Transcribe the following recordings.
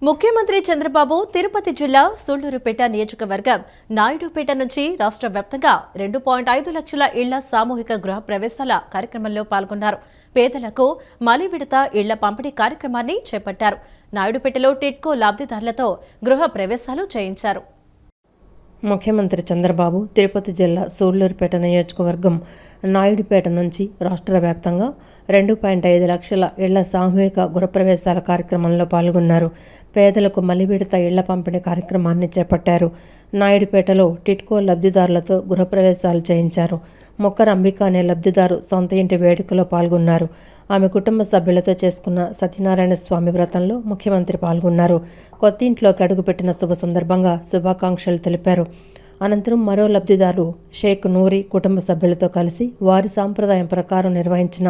ముఖ్యమంత్రి చంద్రబాబు తిరుపతి జిల్లా సూళ్లూరుపేట నియోజకవర్గం నాయుడుపేట నుంచి రాష్ట్ర వ్యాప్తంగా 2.5 లక్షల ఇళ్ల సామూహిక గృహ ప్రవేశాల కార్యక్రమంలో పాల్గొన్నారు. పేదలకు మలి విడత ఇళ్ల పంపిణీ కార్యక్రమాన్ని చేపట్టారు. నాయుడుపేటలో టిడ్కో లబ్ధిదారులతో గృహ ప్రవేశాలు చేయించారు. ముఖ్యమంత్రి చంద్రబాబు తిరుపతి జిల్లా సూళ్లూరుపేట నియోజకవర్గం నాయుడుపేట నుంచి రాష్ట్ర వ్యాప్తంగా 2.5 లక్షల ఇళ్ల సామూహిక గృహప్రవేశాల కార్యక్రమంలో పాల్గొన్నారు. పేదలకు మలి విడత ఇళ్ల పంపిణీ కార్యక్రమాన్ని చేపట్టారు. నాయుడుపేటలో టిడ్కో లబ్ధిదారులతో గృహప్రవేశాలు చేయించారు. మొక్కర అంబిక అనే లబ్ధిదారు సొంత ఇంటి వేడుకలో పాల్గొన్నారు. ఆమె కుటుంబ సభ్యులతో చేసుకున్న సత్యనారాయణ స్వామి వ్రతంలో ముఖ్యమంత్రి పాల్గొన్నారు. కొత్త ఇంట్లోకి అడుగుపెట్టిన శుభ సందర్భంగా శుభాకాంక్షలు తెలిపారు. అనంతరం మరో లబ్ధిదారు షేక్ నూరి కుటుంబ సభ్యులతో కలిసి వారి సాంప్రదాయం ప్రకారం నిర్వహించిన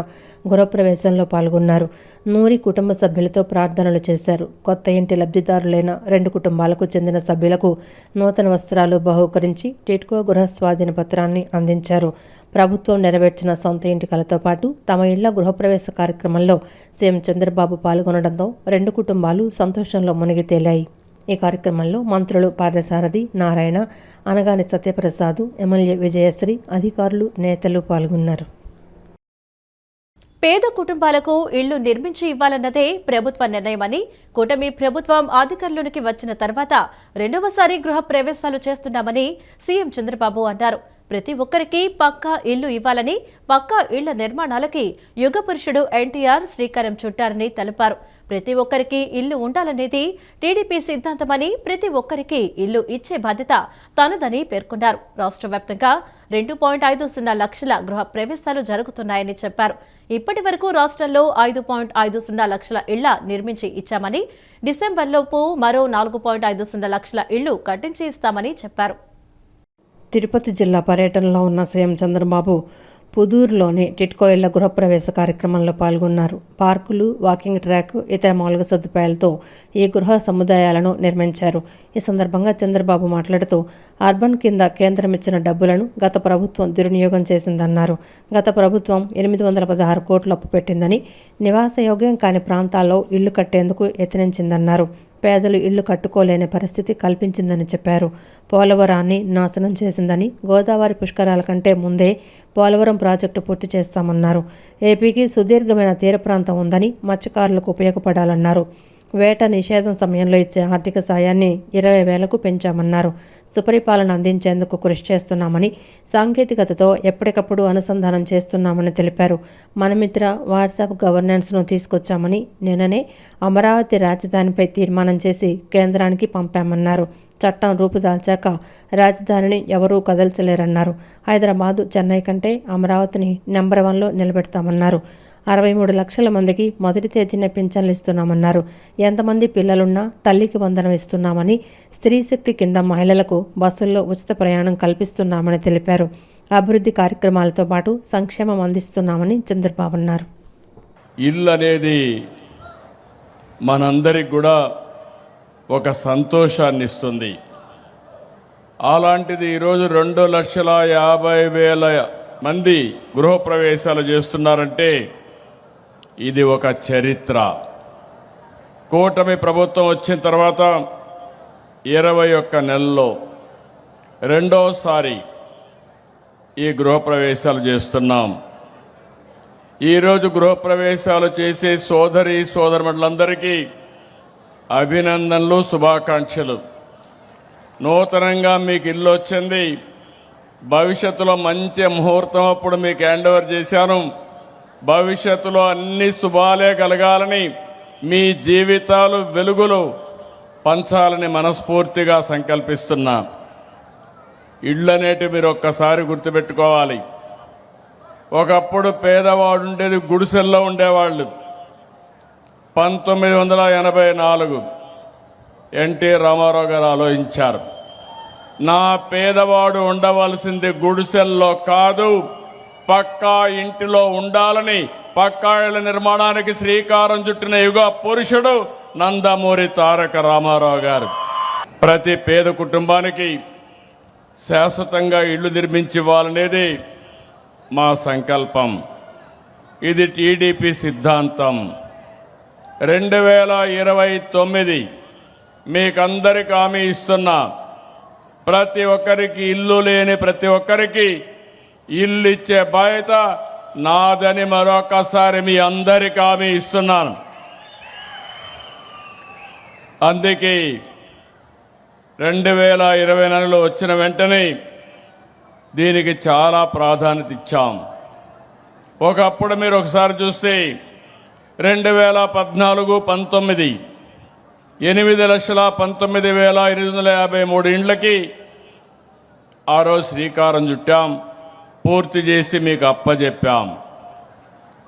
గృహప్రవేశంలో పాల్గొన్నారు. నూరి కుటుంబ సభ్యులతో ప్రార్థనలు చేశారు. కొత్త ఇంటి లబ్ధిదారులైన 2 కుటుంబాలకు చెందిన సభ్యులకు నూతన వస్త్రాలు బహూకరించి టిడ్కో గృహ స్వాధీన పత్రాన్ని అందించారు. ప్రభుత్వం నెరవేర్చిన సొంత ఇంటి కలతో పాటు తమ ఇళ్ల గృహప్రవేశ కార్యక్రమంలో సీఎం చంద్రబాబు పాల్గొనడంతో 2 కుటుంబాలు సంతోషంలో మునిగి తేలాయి. ఈ కార్యక్రమంలో మంత్రులు పార్థసారథి, నారాయణ, అనగాని సత్యప్రసాద్, ఎమ్మెల్యే విజయశ్రీ, అధికారులు, నేతలు పాల్గొన్నారు. పేద కుటుంబాలకు ఇళ్లు నిర్మించి ఇవ్వాలన్నదే ప్రభుత్వ నిర్ణయమని, కూటమి ప్రభుత్వం అధికారంలోకి వచ్చిన తర్వాత రెండవసారి గృహ ప్రవేశాలు చేస్తున్నామని సీఎం చంద్రబాబు అన్నారు. ప్రతి ఒక్కరికి పక్కా ఇల్లు ఇవ్వాలని, పక్కా ఇళ్ల నిర్మాణాలకి యుగ పురుషుడు ఎన్టీఆర్ శ్రీకారం చుట్టారని తెలిపారు. ప్రతి ఒక్కరికి ఇల్లు ఉండాలనేది టీడీపీ సిద్ధాంతమని, ప్రతి ఒక్కరికి ఇల్లు ఇచ్చే బాధ్యత తనదని పేర్కొన్నారు. రాష్ట్ర వ్యాప్తంగా 2.50 లక్షల గృహ ప్రవేశాలు జరుగుతున్నాయని చెప్పారు. ఇప్పటి వరకు రాష్ట్రంలో 5.50 లక్షల ఇళ్ల నిర్మించి ఇచ్చామని, డిసెంబర్లోపు మరో 4.50 లక్షల ఇళ్లు కట్టించి ఇస్తామని చెప్పారు. తిరుపతి జిల్లా పర్యటనలో ఉన్న సీఎం చంద్రబాబు పుదూరులోని టిడ్కో ఇళ్ల గృహప్రవేశ కార్యక్రమంలో పాల్గొన్నారు. పార్కులు, వాకింగ్ ట్రాక్, ఇతర మౌలిక సదుపాయాలతో ఈ గృహ సముదాయాలను నిర్మించారు. ఈ సందర్భంగా చంద్రబాబు మాట్లాడుతూ అర్బన్ కింద కేంద్రం ఇచ్చిన డబ్బులను గత ప్రభుత్వం దుర్వినియోగం చేసిందన్నారు. గత ప్రభుత్వం 816 కోట్లు అప్పు పెట్టిందని, నివాసయోగ్యం కాని ప్రాంతాల్లో ఇళ్లు కట్టేందుకు యత్నించిందన్నారు. పేదలు ఇళ్లు కట్టుకోలేని పరిస్థితి కల్పించిందని చెప్పారు. పోలవరాన్ని నాశనం చేసిందని, గోదావరి పుష్కరాల కంటే ముందే పోలవరం ప్రాజెక్టు పూర్తి చేస్తామన్నారు. ఏపీకి సుదీర్ఘమైన తీర ప్రాంతం ఉందని, మత్స్యకారులకు ఉపయోగపడాలన్నారు. వేట నిషేధం సమయంలో ఇచ్చే ఆర్థిక సాయాన్ని 20,000కు పెంచామన్నారు. సుపరిపాలన అందించేందుకు కృషి చేస్తున్నామని, సాంకేతికతతో ఎప్పటికప్పుడు అనుసంధానం చేస్తున్నామని తెలిపారు. మనమిత్ర వాట్సాప్ గవర్నెన్స్ను తీసుకొచ్చామని, నిన్ననే అమరావతి రాజధానిపై తీర్మానం చేసి కేంద్రానికి పంపామన్నారు. చట్టం రూపుదాల్చాక రాజధానిని ఎవరూ కదల్చలేరన్నారు. హైదరాబాదు, చెన్నై కంటే అమరావతిని నెంబర్ 1లో నిలబెడతామన్నారు. 63 లక్షల మందికి మొదటి తేదీన పింఛన్లు ఇస్తున్నామన్నారు. ఎంతమంది పిల్లలున్నా తల్లికి వందనం ఇస్తున్నామని, స్త్రీ శక్తి కింద మహిళలకు బస్సుల్లో ఉచిత ప్రయాణం కల్పిస్తున్నామని తెలిపారు. అభివృద్ధి కార్యక్రమాలతో పాటు సంక్షేమం అందిస్తున్నామని చంద్రబాబు అన్నారు. ఇల్లు అనేది మనందరికి కూడా ఒక సంతోషాన్ని ఇస్తుంది. అలాంటిది ఈరోజు 2,50,000 మంది గృహప్రవేశాలు చేస్తున్నారంటే ఇది ఒక చరిత్ర. కూటమి ప్రభుత్వం వచ్చిన తర్వాత 21 నెలల్లో రెండోసారి ఈ గృహప్రవేశాలు చేస్తున్నాం. ఈరోజు గృహప్రవేశాలు చేసే సోదరి సోదరులందరికీ అభినందనలు, శుభాకాంక్షలు. నూతనంగా మీకు ఇల్లు వచ్చింది. భవిష్యత్తులో మంచి ముహూర్తం అప్పుడు మీకు హ్యాండ్ ఓవర్ చేశాను. భవిష్యత్తులో అన్ని శుభాలే కలగాలని, మీ జీవితాలు వెలుగులు పంచాలని మనస్ఫూర్తిగా సంకల్పిస్తున్నా. ఇళ్ళు అనేటివి మీరు ఒక్కసారి గుర్తుపెట్టుకోవాలి. ఒకప్పుడు పేదవాడు ఉండేది గుడిసెల్లో ఉండేవాళ్ళు. 1984 ఎన్టీ రామారావు గారు ఆలోచించారు, నా పేదవాడు ఉండవలసింది గుడిసెల్లో కాదు, పక్కా ఇంటిలో ఉండాలని. పక్కా ఇళ్ల నిర్మాణానికి శ్రీకారం చుట్టిన యుగ పురుషుడు నందమూరి తారక రామారావు గారు. ప్రతి పేద కుటుంబానికి శాశ్వతంగా ఇళ్లు నిర్మించి ఇవ్వాలనేది మా సంకల్పం. ఇది టీడీపీ సిద్ధాంతం. 2029 మీకందరికి హామీ ఇస్తున్నా, ప్రతి ఒక్కరికి ఇల్లు లేని ప్రతి ఒక్కరికి ఇల్లు ఇచ్చే బాధ్యత నాదని మరొకసారి మీ అందరికి హామీ ఇస్తున్నాను. అందుకే 2024లో వచ్చిన వెంటనే దీనికి చాలా ప్రాధాన్యత ఇచ్చాం. ఒకప్పుడు మీరు ఒకసారి చూస్తే 2014-19 8,19,853 ఇండ్లకి ఆ రోజు శ్రీకారం చుట్టాం, పూర్తి చేసి మీకు అప్పజెప్పాం.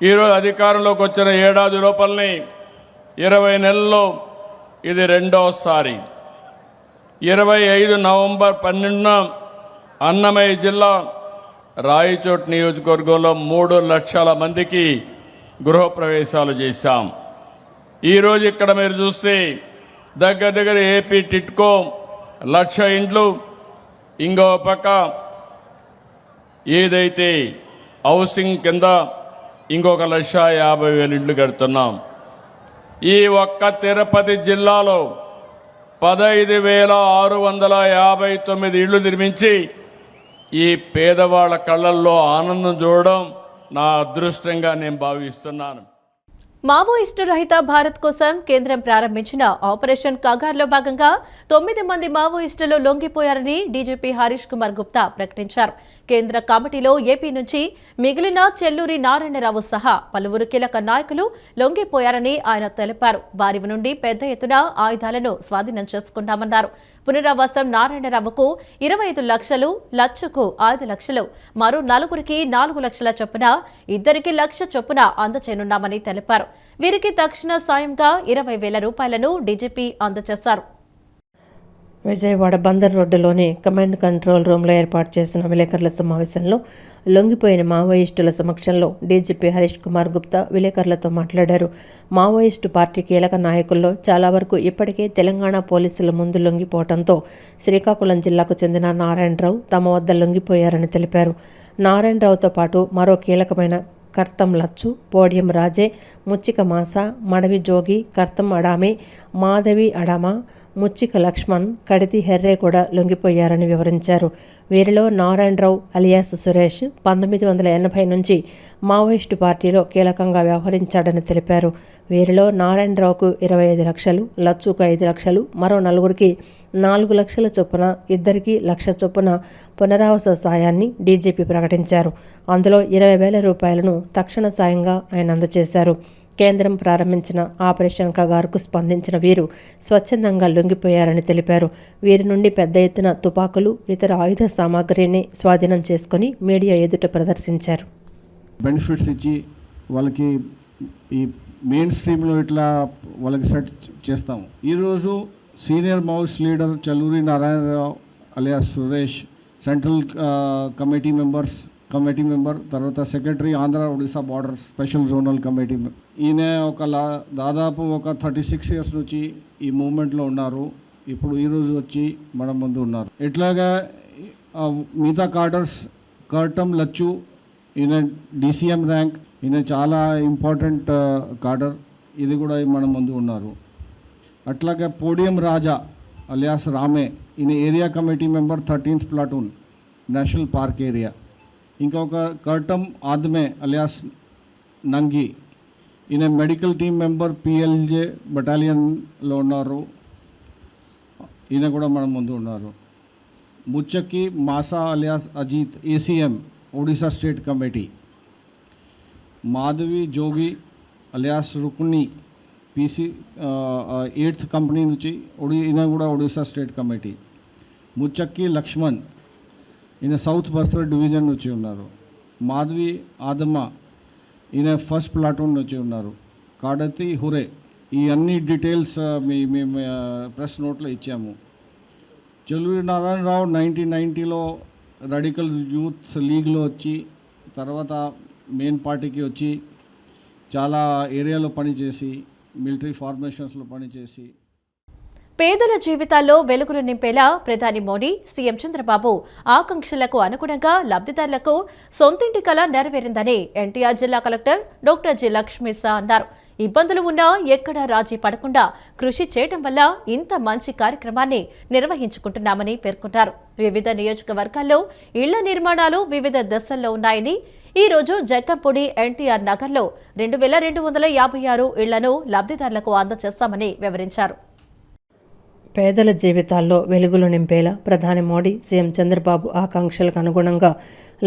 ఈరోజు అధికారంలోకి వచ్చిన ఏడాది లోపలనే 20 నెలల్లో ఇది రెండోసారి. 25 నవంబర్ 12న అన్నమయ్య జిల్లా రాయచోట్ నియోజకవర్గంలో 3 లక్షల మందికి గృహప్రవేశాలు చేశాం. ఈరోజు ఇక్కడ మీరు చూస్తే దగ్గర ఏపీ టిట్కో 1,00,000 ఇండ్లు, ఇంకో పక్క ఏదైతే హౌసింగ్ కింద ఇంకొక 1,50,000 ఇండ్లు కడుతున్నాం. ఈ ఒక్క తిరుపతి జిల్లాలో 15,659 ఇళ్లు నిర్మించి ఈ పేదవాళ్ల కళ్ళల్లో ఆనందం చూడడం నా అదృష్టంగా నేను భావిస్తున్నాను. మావోయిస్టు రహిత భారత్ కోసం కేంద్రం ప్రారంభించిన ఆపరేషన్ కగార్లో భాగంగా 9 మంది మావోయిస్టులు లొంగిపోయారని డీజీపీ హరీష్ కుమార్ గుప్తా ప్రకటించారు. కేంద్ర కమిటీలో ఏపీ నుంచి మిగిలిన చెల్లూరి నారాయణరావు సహా పలువురు కీలక నాయకులు లొంగిపోయారని ఆయన తెలిపారు. వారి నుండి పెద్ద ఎత్తున ఆయుధాలను స్వాధీనం చేసుకున్నామన్నారు. పునరావాసం నారాయణరావుకు 25 లక్షలు, లచ్చుకు 5 లక్షలు, మరో 4గురికి 4 లక్షల చొప్పున, 2కి 1,00,000 చొప్పున అందచేయనున్నామని తెలిపారు. వీరికి తక్షణ సాయంగా 20,000 రూపాయలను డీజీపీ అందజేశారు. విజయవాడ బందర్ రోడ్డులోని కమాండ్ కంట్రోల్ రూమ్లో ఏర్పాటు చేసిన విలేకరుల సమావేశంలో లొంగిపోయిన మావోయిస్టుల సమక్షంలో డీజీపీ హరీష్ కుమార్ గుప్తా విలేకరులతో మాట్లాడారు. మావోయిస్టు పార్టీ కీలక నాయకుల్లో చాలా వరకు ఇప్పటికే తెలంగాణ పోలీసుల ముందు లొంగిపోవడంతో శ్రీకాకుళం జిల్లాకు చెందిన నారాయణరావు తమ వద్ద లొంగిపోయారని తెలిపారు. నారాయణరావుతో పాటు మరో కీలకమైన కర్తం లచ్చు, పోడియం రాజే, ముచ్చిక మాస, మడవి జోగి, కర్తం అడామే, మాధవి అడామా, ముచ్చిక లక్ష్మణ్, కడితి హెర్రే కూడా లొంగిపోయారని వివరించారు. వీరిలో నారాయణరావు అలియాస్ సురేష్ 1980 నుంచి మావోయిస్టు పార్టీలో కీలకంగా వ్యవహరించాడని తెలిపారు. వీరిలో నారాయణరావుకు 25 లక్షలు, లచ్చుకు 5 లక్షలు, మరో 4గురికి 4 లక్షల చొప్పున, 2కి 1,00,000 చొప్పున పునరావాస సాయాన్ని డీజీపీ ప్రకటించారు. అందులో 20,000 రూపాయలను తక్షణ సాయంగా ఆయన అందజేశారు. కేంద్రం ప్రారంభించిన ఆపరేషన్ కగారుకు స్పందించిన వీరు స్వచ్ఛందంగా లొంగిపోయారని తెలిపారు. వీరి నుండి పెద్ద ఎత్తున తుపాకులు, ఇతర ఆయుధ సామాగ్రిని స్వాధీనం చేసుకుని మీడియా ఎదుట ప్రదర్శించారు. బెనిఫిట్స్ ఇచ్చి వాళ్ళకి ఈ మెయిన్ స్ట్రీమ్లో ఇట్లా వాళ్ళకి సెట్ చేస్తాము. ఈరోజు senior Maoist leader Chelluri Narayanarao alias Suresh, central committee member, తర్వాత secretary Andhra Odisha border special zonal committee. ఈయన దాదాపు ఒక 36 ఇయర్స్ నుంచి ఈ మూవ్మెంట్లో ఉన్నారు. ఇప్పుడు ఈరోజు వచ్చి మన ముందు ఉన్నారు. ఇట్లాగా మిగతా కార్డర్స్, కర్టం లచ్చు, ఈయన DCM ర్యాంక్, ఈయన చాలా ఇంపార్టెంట్ కార్డర్, ఇది కూడా మన ముందు ఉన్నారు. అట్లాగే పోడియం రాజా అలియాస్ రామే, ఈయన area committee member 13th platoon national park area. ఇంకొక కర్టం ఆద్మే అలియాస్ నంగి, ఈయన మెడికల్ టీమ్ మెంబర్ PLJ బటాలియన్లో ఉన్నారు. ఈయన కూడా మన ముందు ఉన్నారు. Muchaki Masa alias Ajit ACM Odisha state committee. Madhavi Jogi alias Rukni PC 8th company నుంచి ఈయన కూడా ఒడిశా స్టేట్ కమిటీ. ముచ్చక్కి లక్ష్మణ్, ఈయన సౌత్ బస్తర్ డివిజన్ నుంచి ఉన్నారు. మాధవి ఆదమ్మ, ఈయన 1st ప్లాటూన్ నుంచి ఉన్నారు. కాడతి హురే, ఈ అన్ని డీటెయిల్స్ మేము ప్రెస్ నోట్లో ఇచ్చాము. చెల్లూరి నారాయణరావు 1990లో రాడికల్ యూత్ లీగ్లో వచ్చి, తర్వాత మెయిన్ పార్టీకి వచ్చి చాలా ఏరియాలో పనిచేసి, మిలిటరీ ఫార్మేషన్స్లో పనిచేసి పేదల జీవితాల్లో వెలుగులు నింపేలా ప్రధాని మోడీ, సీఎం చంద్రబాబు ఆకాంక్షలకు అనుగుణంగా లబ్ధిదారులకు సొంతింటి కల నెరవేరిందని ఎన్టీఆర్ జిల్లా కలెక్టర్ డాక్టర్ జి. లక్ష్మీసా అన్నారు. ఇబ్బందులు ఉన్నా ఎక్కడా రాజీ పడకుండా కృషి చేయడం వల్ల ఇంత మంచి కార్యక్రమాన్ని నిర్వహించుకుంటున్నామని పేర్కొన్నారు. వివిధ నియోజకవర్గాల్లో ఇళ్ల నిర్మాణాలు వివిధ దశల్లో ఉన్నాయని, ఈ రోజు జక్కంపూడి ఎన్టీఆర్ నగర్లో 2256 ఇళ్లను లబ్ధిదారులకు అందజేస్తామని వివరించారు. పేదల జీవితాల్లో వెలుగులు నింపేలా ప్రధాని మోడీ, సీఎం చంద్రబాబు ఆకాంక్షలకు అనుగుణంగా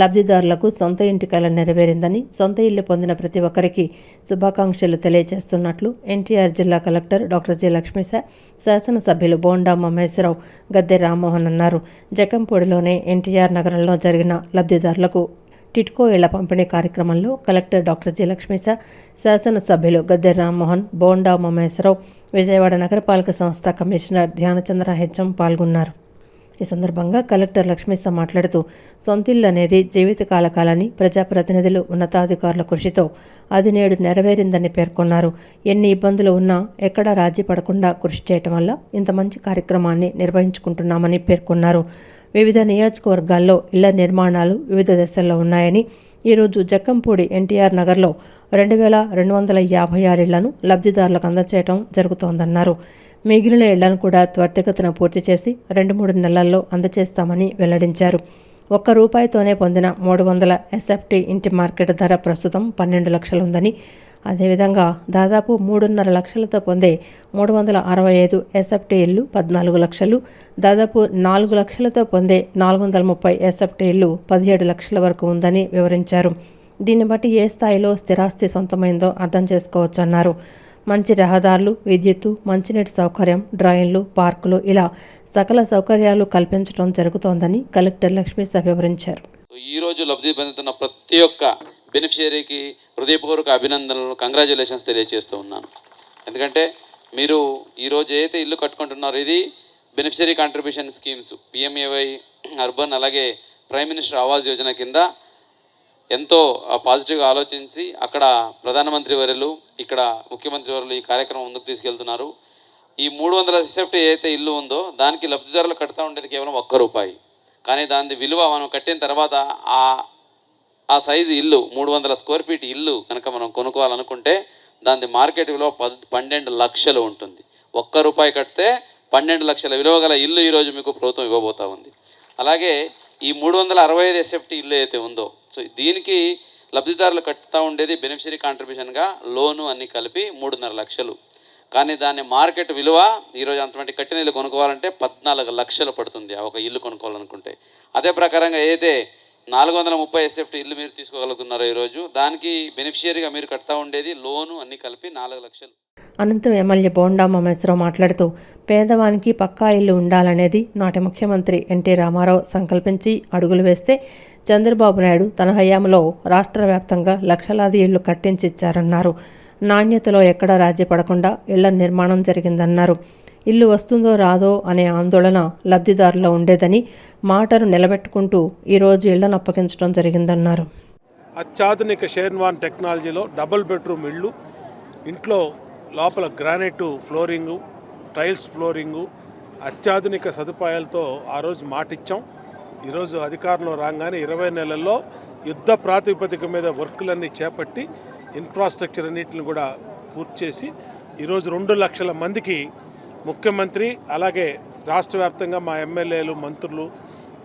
లబ్ధిదారులకు సొంత ఇంటి కల నెరవేరిందని, సొంత ఇల్లు పొందిన ప్రతి ఒక్కరికి శుభాకాంక్షలు తెలియజేస్తున్నట్లు ఎన్టీఆర్ జిల్లా కలెక్టర్ డాక్టర్ జి. లక్ష్మీశ, శాసనసభ్యులు బోండా మహేశ్వరరావు, గద్దె రామ్మోహన్ అన్నారు. జకంపూడిలోని ఎన్టీఆర్ నగరంలో జరిగిన లబ్ధిదారులకు టిట్కో ఇళ్ల పంపిణీ కార్యక్రమంలో కలెక్టర్ డాక్టర్ జి. లక్ష్మీశ, శాసనసభ్యులు గద్దె రామ్మోహన్, బోండా మహేశ్వరరావు, విజయవాడ నగరపాలక సంస్థ కమిషనర్ ధ్యానచంద్ర హెచ్ఎం పాల్గొన్నారు. ఈ సందర్భంగా కలెక్టర్ లక్ష్మీశ మాట్లాడుతూ, సొంతిల్లు అనేది జీవితకాల కాలని, ప్రజాప్రతినిధులు, ఉన్నతాధికారుల కృషితో అది నేడు నెరవేరిందని పేర్కొన్నారు. ఎన్ని ఇబ్బందులు ఉన్నా ఎక్కడా రాజీ పడకుండా కృషి చేయటం వల్ల ఇంత మంచి కార్యక్రమాన్ని నిర్వహించుకుంటున్నామని పేర్కొన్నారు. వివిధ నియోజకవర్గాల్లో ఇళ్ల నిర్మాణాలు వివిధ దశల్లో ఉన్నాయని, ఈరోజు జక్కంపూడి ఎన్టీఆర్ నగర్లో 2256 ఇళ్లను లబ్ధిదారులకు అందజేయడం జరుగుతోందన్నారు. మిగిలిన ఇళ్లను కూడా త్వరితగతిన పూర్తి చేసి 2-3 నెలల్లో అందజేస్తామని వెల్లడించారు. ₹1 పొందిన 300 ఎస్ఎఫ్టీ ఇంటి మార్కెట్ ధర ప్రస్తుతం 12 లక్షలు ఉందని, అదేవిధంగా దాదాపు 3.5 లక్షలతో పొందే 365 ఎస్ఎఫ్టీ ఇల్లు 14 లక్షలు, దాదాపు 4 లక్షలతో పొందే 430 ఎస్ఎఫ్టీ ఇల్లు 17 లక్షల వరకు ఉందని వివరించారు. దీన్ని బట్టి ఏ స్థాయిలో స్థిరాస్తి సొంతమైందో అర్థం చేసుకోవచ్చన్నారు. మంచి రహదారులు, విద్యుత్తు, మంచినీటి సౌకర్యం, డ్రైన్లు, పార్కులు ఇలా సకల సౌకర్యాలు కల్పించడం జరుగుతోందని కలెక్టర్ లక్ష్మీశ వివరించారు. ఈరోజు లబ్ధి పొందుతున్న ప్రతి ఒక్క బెనిఫిషియరీకి హృదయపూర్వక అభినందనలు, కంగ్రాచులేషన్స్ తెలియజేస్తూ ఉన్నాను. ఎందుకంటే మీరు ఈరోజు ఏదైతే ఇల్లు కట్టుకుంటున్నారో ఇది beneficiary contribution schemes, PMAY, urban, అలాగే ప్రైమ్ మినిస్టర్ ఆవాస్ యోజన కింద ఎంతో పాజిటివ్గా ఆలోచించి అక్కడ ప్రధానమంత్రి వర్యులు, ఇక్కడ ముఖ్యమంత్రి వర్యులు ఈ కార్యక్రమం ముందుకు తీసుకెళ్తున్నారు. ఈ 300 ఎస్ఎఫ్టీ ఏదైతే ఇల్లు ఉందో దానికి లబ్ధిదారులు కడతా ఉండేది కేవలం ₹1. కానీ దాని విలువ మనం కట్టిన తర్వాత ఆ సైజు ఇల్లు 300 స్క్వేర్ ఫీట్ ఇల్లు కనుక మనం కొనుక్కోవాలనుకుంటే దాని మార్కెట్ విలువ 12 లక్షలు ఉంటుంది. ₹1 కడితే 12 లక్షల విలువ గల ఇల్లు ఈరోజు మీకు ప్రభుత్వం ఇవ్వబోతూ ఉంది. అలాగే ఈ 365 ఎస్ఎఫ్టీ ఇల్లు ఏదైతే ఉందో, సో దీనికి లబ్ధిదారులు కట్టుతూ ఉండేది బెనిఫిషరీ కాంట్రిబ్యూషన్గా లోను అన్నీ కలిపి 3.5 లక్షలు. కానీ దాని మార్కెట్ విలువ ఈరోజు అంతమంది కట్టిన ఇల్లు కొనుక్కోవాలంటే 14 లక్షలు పడుతుంది ఒక ఇల్లు కొనుక్కోవాలనుకుంటే. అదే ప్రకారంగా ఏదైతే 430 ఎస్ఎఫ్టీ ఇల్లు మీరు తీసుకోగలుగుతున్నారో ఈరోజు దానికి బెనిఫిషియరీగా మీరు కడతా ఉండేది లోను అన్నీ కలిపి 4 లక్షలు. అనంతరం ఎమ్మెల్యే బోండా మహేశ్వరరావు మాట్లాడుతూ, పేదవానికి పక్కా ఇల్లు ఉండాలనేది నాటి ముఖ్యమంత్రి ఎన్టీ రామారావు సంకల్పించి అడుగులు వేస్తే చంద్రబాబు నాయుడు తన హయాంలో రాష్ట్ర వ్యాప్తంగా లక్షలాది ఇళ్లు కట్టించిచ్చారన్నారు. నాణ్యతలో ఎక్కడా రాజీ పడకుండా ఇళ్ల నిర్మాణం జరిగిందన్నారు. ఇల్లు వస్తుందో రాదో అనే ఆందోళన లబ్ధిదారుల్లో ఉండేదని, మాటను నిలబెట్టుకుంటూ ఈరోజు ఇళ్లను అప్పగించడం జరిగిందన్నారు. అత్యాధునిక షేర్వాన్ టెక్నాలజీలో డబుల్ బెడ్రూమ్ ఇళ్ళు, ఇంట్లో లోపల గ్రానైట్ ఫ్లోరింగు, టైల్స్ ఫ్లోరింగు, అత్యాధునిక సదుపాయాలతో ఆ రోజు మాటిచ్చాం. ఈరోజు అధికారంలో రాగానే 20 నెలల్లో యుద్ధ ప్రాతిపదిక మీద వర్కులన్నీ చేపట్టి ఇన్ఫ్రాస్ట్రక్చర్ అన్నింటిని కూడా పూర్తి చేసి ఈరోజు 2 లక్షల మందికి ముఖ్యమంత్రి అలాగే రాష్ట్ర వ్యాప్తంగా మా ఎమ్మెల్యేలు, మంత్రులు,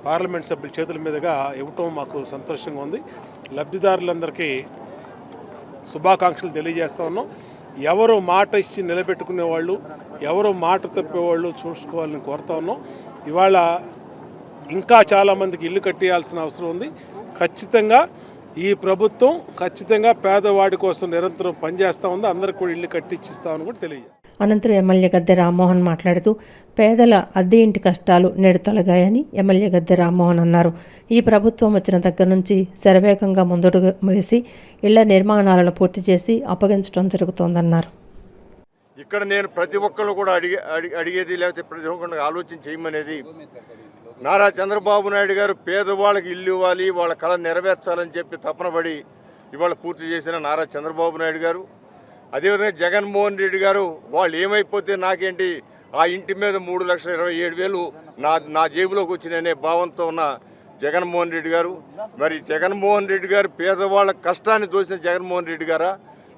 పార్లమెంట్ సభ్యుల చేతుల మీదుగా ఇవ్వటం మాకు సంతోషంగా ఉంది. లబ్ధిదారులందరికీ శుభాకాంక్షలు తెలియజేస్తా ఉన్నాం. ఎవరు మాట ఇచ్చి నిలబెట్టుకునే వాళ్ళు, ఎవరు మాట తప్పేవాళ్ళు చూసుకోవాలని కోరుతా ఉన్నాం. ఇవాళ ఇంకా చాలామందికి ఇల్లు కట్టేయాల్సిన అవసరం ఉంది. ఖచ్చితంగా ఈ ప్రభుత్వం ఖచ్చితంగా పేదవాడి కోసం నిరంతరం పనిచేస్తూ ఉంది. అందరికి కూడా ఇల్లు కట్టించిస్తామని కూడా తెలియజేస్తాం. అనంతరం ఎమ్మెల్యే గద్దె రామ్మోహన్ మాట్లాడుతూ, పేదల అద్దె ఇంటి కష్టాలు నేడు తొలగాయని ఎమ్మెల్యే గద్దె రామ్మోహన్ అన్నారు. ఈ ప్రభుత్వం వచ్చిన దగ్గర నుంచి శరవేగంగా ముందుకు వేసి ఇళ్ల నిర్మాణాలను పూర్తి చేసి అప్పగించడం జరుగుతోందన్నారు. ఇక్కడ నేను ప్రతి ఒక్కళ్ళు కూడా అడిగేది లేకపోతే ప్రతి ఒక్కళ్ళు ఆలోచన చేయమనేది, నారా చంద్రబాబు నాయుడు గారు పేదవాళ్ళకి ఇల్లు ఇవ్వాలి, వాళ్ళ కళ నెరవేర్చాలని చెప్పి తపనబడి ఇవాళ పూర్తి చేసిన నారా చంద్రబాబు నాయుడు గారు, అదేవిధంగా జగన్మోహన్ రెడ్డి గారు వాళ్ళు ఏమైపోతే నాకేంటి, ఆ ఇంటి మీద 3,27,000 నా జేబులోకి వచ్చిననే భావంతో ఉన్న జగన్మోహన్ రెడ్డి గారు. మరి జగన్మోహన్ రెడ్డి గారు పేదవాళ్ళ కష్టాన్ని దోసిన జగన్మోహన్ రెడ్డి గారా,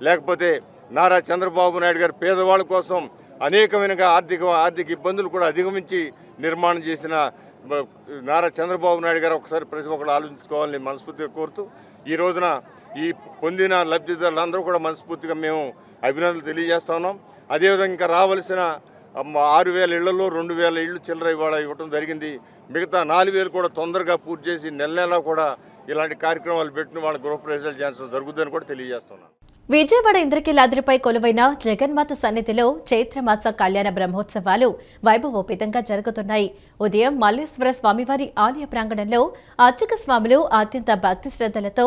లేకపోతే నారా చంద్రబాబు నాయుడు గారు పేదవాళ్ళ కోసం అనేకమైన ఆర్థిక ఇబ్బందులు కూడా అధిగమించి నిర్మాణం చేసిన నారా చంద్రబాబు నాయుడు గారు ఒకసారి ప్రతి ఒక్కరు ఆలోచించుకోవాలని మనస్ఫూర్తిగా కోరుతూ ఈ రోజున ఈ పొందిన లబ్ధిదారులందరూ కూడా మనస్ఫూర్తిగా మేము అభినందనలు తెలియజేస్తా ఉన్నాం. అదేవిధంగా ఇంకా రావాల్సిన 6,000 ఇళ్లలో 2,000 ఇళ్ళు చిల్లర ఇవాళ ఇవ్వడం జరిగింది. మిగతా 4,000 కూడా తొందరగా పూర్తి చేసి నెల కూడా ఇలాంటి కార్యక్రమాలు పెట్టిన వాళ్ళ గృహప్రవేశాలు చేయడం జరుగుతుందని కూడా తెలియజేస్తున్నాను. విజయవాడ ఇంద్రకీలాద్రిపై కొలువైన జగన్మాత సన్నిధిలో చైత్రమాస కళ్యాణ బ్రహ్మోత్సవాలు వైభవోపేతంగా జరుగుతున్నాయి. ఉదయం మల్లేశ్వర స్వామివారి ఆలయ ప్రాంగణంలో అర్చక స్వాములు అత్యంత భక్తి శ్రద్ధలతో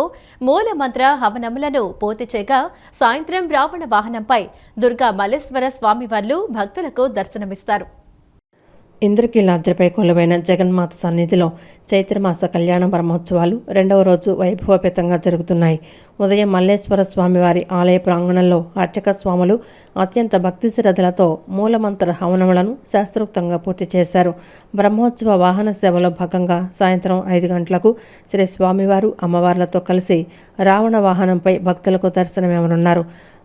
మూల మంత్ర హవనములను పూర్తి చేయగా సాయంత్రం రావణ వాహనంపై దుర్గా మల్లేశ్వర స్వామివార్లు భక్తులకు దర్శనమిస్తారు. ఇంద్రకీలాద్రిపై కొలువైన జగన్మాత సన్నిధిలో చైత్రమాస కళ్యాణ బ్రహ్మోత్సవాలు 2వ రోజు వైభవపేతంగా జరుగుతున్నాయి. ఉదయం మల్లేశ్వర స్వామివారి ఆలయ ప్రాంగణంలో అర్చక స్వాములు అత్యంత భక్తి శ్రద్ధలతో మూలమంత్ర హవనములను శాస్త్రోక్తంగా పూర్తి చేశారు. బ్రహ్మోత్సవ వాహన సేవలో భాగంగా సాయంత్రం 5 గంటలకు శ్రీ స్వామివారు అమ్మవార్లతో కలిసి రావణ వాహనంపై భక్తులకు దర్శనమివ్వనున్నారు.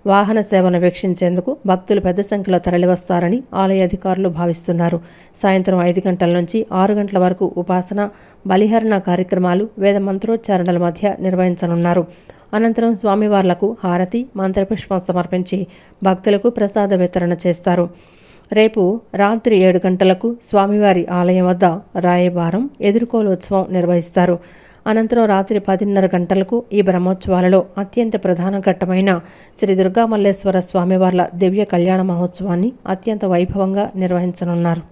వాహన సేవను వీక్షించేందుకు భక్తులు పెద్ద సంఖ్యలో తరలివస్తారని ఆలయ అధికారులు భావిస్తున్నారు. సాయంత్రం 5 గంటల నుంచి 6 గంటల వరకు ఉపాసన, బలిహరణ కార్యక్రమాలు వేద మంత్రోచ్చారణల మధ్య నిర్వహించనున్నారు. అనంతరం స్వామివార్లకు హారతి, మంత్రపుష్పం సమర్పించి భక్తులకు ప్రసాద వితరణ చేస్తారు. రేపు రాత్రి 7 గంటలకు స్వామివారి ఆలయం వద్ద రాయబారం, ఎదుర్కోలోత్సవం నిర్వహిస్తారు. అనంతరం రాత్రి 10:30 గంటలకు ఈ బ్రహ్మోత్సవాలలో అత్యంత ప్రధాన ఘట్టమైన శ్రీ దుర్గా మల్లేశ్వర స్వామివార్ల దివ్య కళ్యాణ మహోత్సవాన్ని అత్యంత వైభవంగా నిర్వహించనున్నారు.